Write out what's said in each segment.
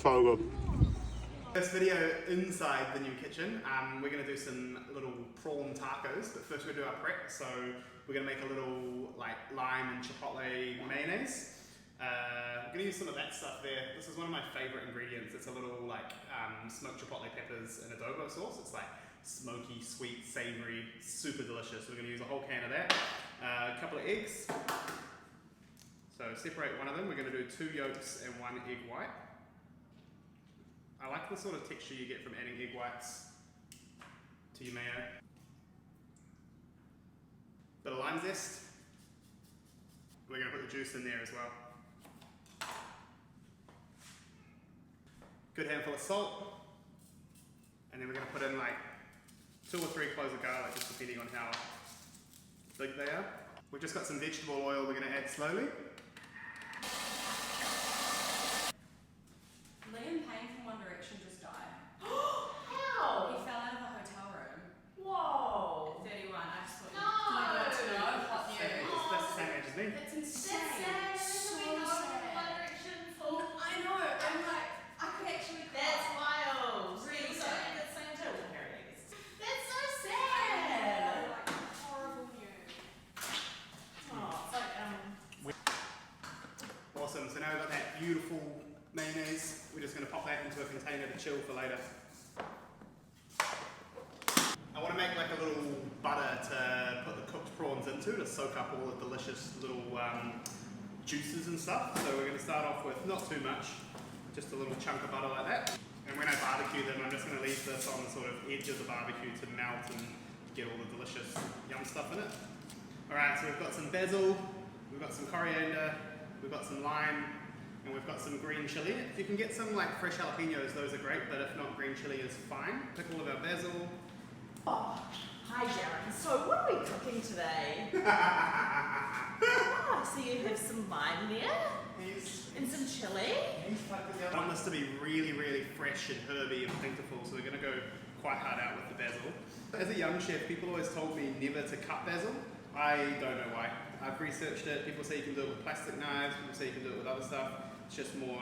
So good. This video inside the new kitchen, we're going to do some little prawn tacos, but first we're going to do our prep. So we're going to make a little like lime and chipotle mayonnaise. I'm going to use some of that stuff there. This is one of my favorite ingredients. It's a little like smoked chipotle peppers and adobo sauce. It's like smoky, sweet, savory, super delicious. We're going to use a whole can of that. A couple of eggs. So separate one of them. We're going to do 2 yolks and 1 egg white. I like the sort of texture you get from adding egg whites to your mayo. Bit of lime zest. We're going to put the juice in there as well. Good handful of salt. And then we're going to put in like 2 or 3 cloves of garlic, just depending on how big they are. We've just got some vegetable oil we're going to add slowly. Awesome, so now we've got that beautiful mayonnaise. We're just going to pop that into a container to chill for later. I want to make like a little butter to put the cooked prawns into to soak up all the delicious little juices and stuff. So we're going to start off with not too much, just a little chunk of butter like that. And when I barbecue them, I'm just going to leave this on the sort of edge of the barbecue to melt and get all the delicious yum stuff in it. Alright, so we've got some basil, we've got some coriander, we've got some lime, and we've got some green chili. If you can get some like fresh jalapenos, those are great, but if not, green chili is fine. Pick all of our basil. Oh, hi Darren. So what are we cooking today? So you have some lime there, and some chili. I want this to be really, really fresh and herby and plentiful, so we're going to go quite hard out with the basil. As a young chef, people always told me never to cut basil. I don't know why. I've researched it. People say you can do it with plastic knives, people say you can do it with other stuff. It's just more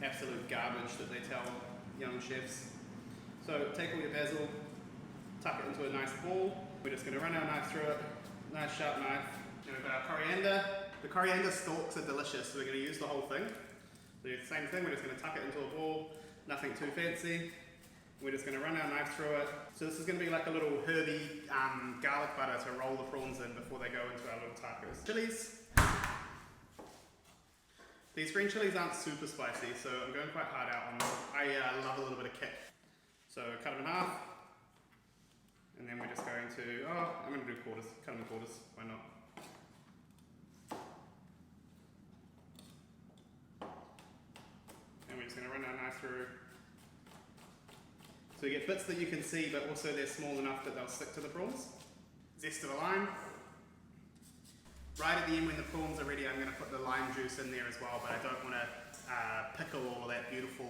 absolute garbage that they tell young chefs. So take all your basil, tuck it into a nice ball. We're just going to run our knife through it, nice sharp knife. And we've got our coriander. The coriander stalks are delicious, so we're going to use the whole thing. So the same thing, we're just going to tuck it into a ball, nothing too fancy. We're just going to run our knife through it. So this is going to be like a little herby garlic butter to roll the prawns in before they go into our little tacos. Chilies. These green chilies aren't super spicy, so I'm going quite hard out on them. I love a little bit of kick. So cut them in half. And then we're just going to, I'm going to do quarters. Cut them in quarters, why not? And we're just going to run our knife through. So you get bits that you can see, but also they're small enough that they'll stick to the prawns. Zest of a lime. Right at the end when the prawns are ready, I'm going to put the lime juice in there as well, but I don't want to pickle all that beautiful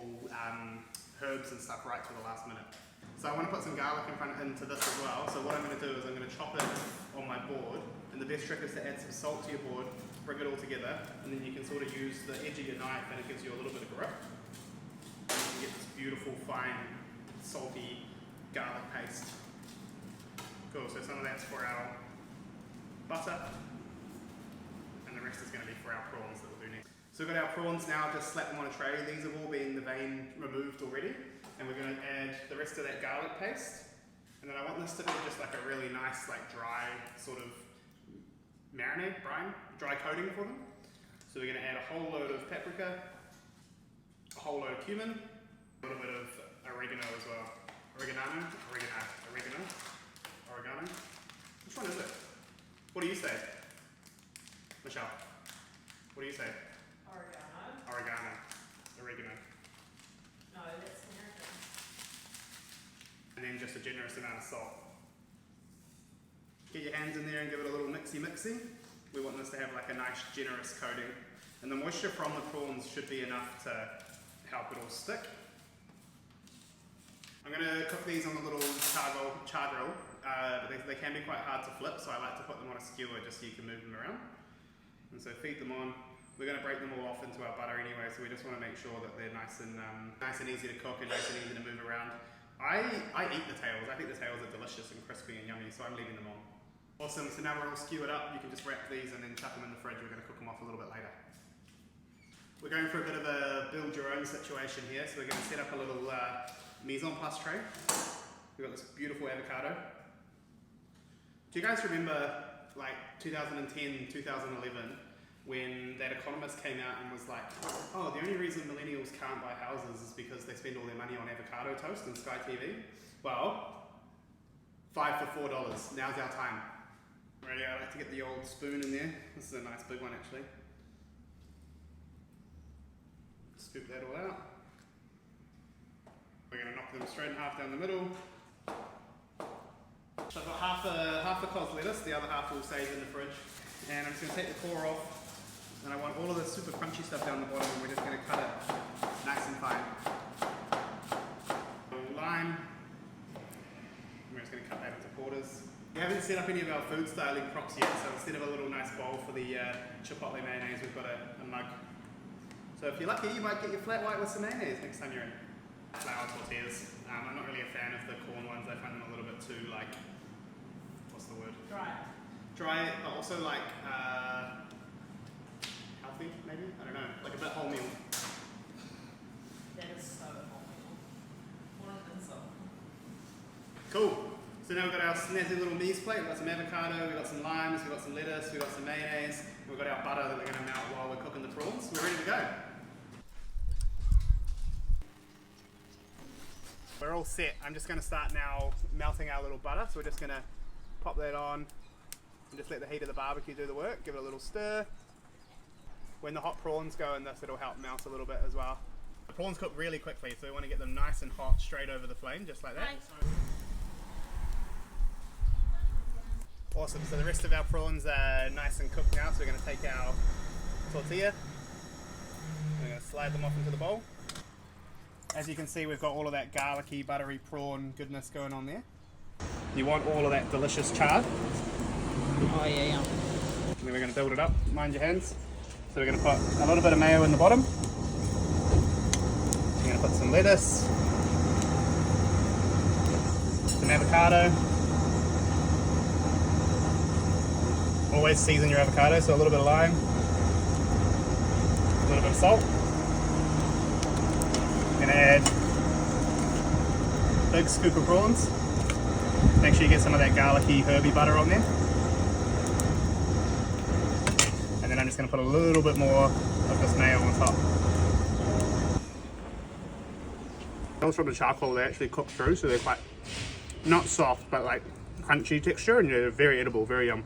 herbs and stuff right till the last minute. So I want to put some garlic into this as well. So what I'm going to do is I'm going to chop it on my board, and the best trick is to add some salt to your board, bring it all together, and then you can sort of use the edge of your knife and it gives you a little bit of grip. And you can get this beautiful, fine, salty garlic paste. Cool, so some of that's for our butter, and the rest is going to be for our prawns that we'll do next. So we've got our prawns now, just slap them on a tray. These have all been the vein removed already, and we're going to add the rest of that garlic paste. And then I want this to be just like a really nice, like dry sort of marinade, dry coating for them. So we're going to add a whole load of paprika, a whole load of cumin, a little bit of oregano as well. Oregano. Which one is it? What do you say? Michelle, what do you say? Oregano. No, that's American. And then just a generous amount of salt. Get your hands in there and give it a little mixy. We want this to have like a nice generous coating. And the moisture from the prawns should be enough to help it all stick. I'm going to cook these on the little char grill, but they can be quite hard to flip, so I like to put them on a skewer just so you can move them around. And so feed them on. We're going to break them all off into our butter anyway, so we just want to make sure that they're nice and easy to cook and nice and easy to move around. I eat the tails. I think the tails are delicious and crispy and yummy, so I'm leaving them on. Awesome, so now we're all skewered up. You can just wrap these and then chuck them in the fridge. We're going to cook them off a little bit later. We're going for a bit of a build your own situation here, so we're going to set up a little mise en place tray. We've got this beautiful avocado. Do you guys remember like 2010, 2011, when that economist came out and was like, oh, the only reason millennials can't buy houses is because they spend all their money on avocado toast and Sky TV? Well, 5 for $4. Now's our time. Ready? I like to get the old spoon in there. This is a nice big one actually. Scoop that all out. We're going to knock them straight in half down the middle. So I've got half a cos lettuce, the other half will save in the fridge. And I'm just going to take the core off. And I want all of the super crunchy stuff down the bottom, and we're just going to cut it nice and fine. Lime. We're just going to cut that into quarters. We haven't set up any of our food styling props yet, so instead of a little nice bowl for the chipotle mayonnaise, we've got a mug. So if you're lucky, you might get your flat white with some mayonnaise next time you're in. Flour tortillas. I'm not really a fan of the corn ones. I find them a little bit too, like, what's the word? Dry. Dry, but also like, healthy, maybe? I don't know, like a bit wholemeal. That is so wholemeal. What an insult. Cool. So now we've got our snazzy little mise plate. We've got some avocado, we've got some limes, we've got some lettuce, we've got some mayonnaise, and we've got our butter that we're going to melt while we're cooking the prawns. We're ready to go. We're all set. I'm just going to start now melting our little butter. So we're just going to pop that on and just let the heat of the barbecue do the work. Give it a little stir. When the hot prawns go in this, it'll help melt a little bit as well. The prawns cook really quickly, so we want to get them nice and hot straight over the flame, just like that. Nice. Awesome, so the rest of our prawns are nice and cooked now, so we're going to take our tortilla. We're going to slide them off into the bowl. As you can see, we've got all of that garlicky, buttery prawn goodness going on there. You want all of that delicious char. Oh yeah. And then we're going to build it up, mind your hands. So we're going to put a little bit of mayo in the bottom. We're going to put some lettuce, some avocado. Always season your avocado, so a little bit of lime, a little bit of salt. We're going to add a big scoop of prawns. Make sure you get some of that garlicky, herby butter on there. And then I'm just going to put a little bit more of this mayo on top. Those from the charcoal, they actually cook through, so they're quite, not soft, but like crunchy texture, and they're very edible, very yum.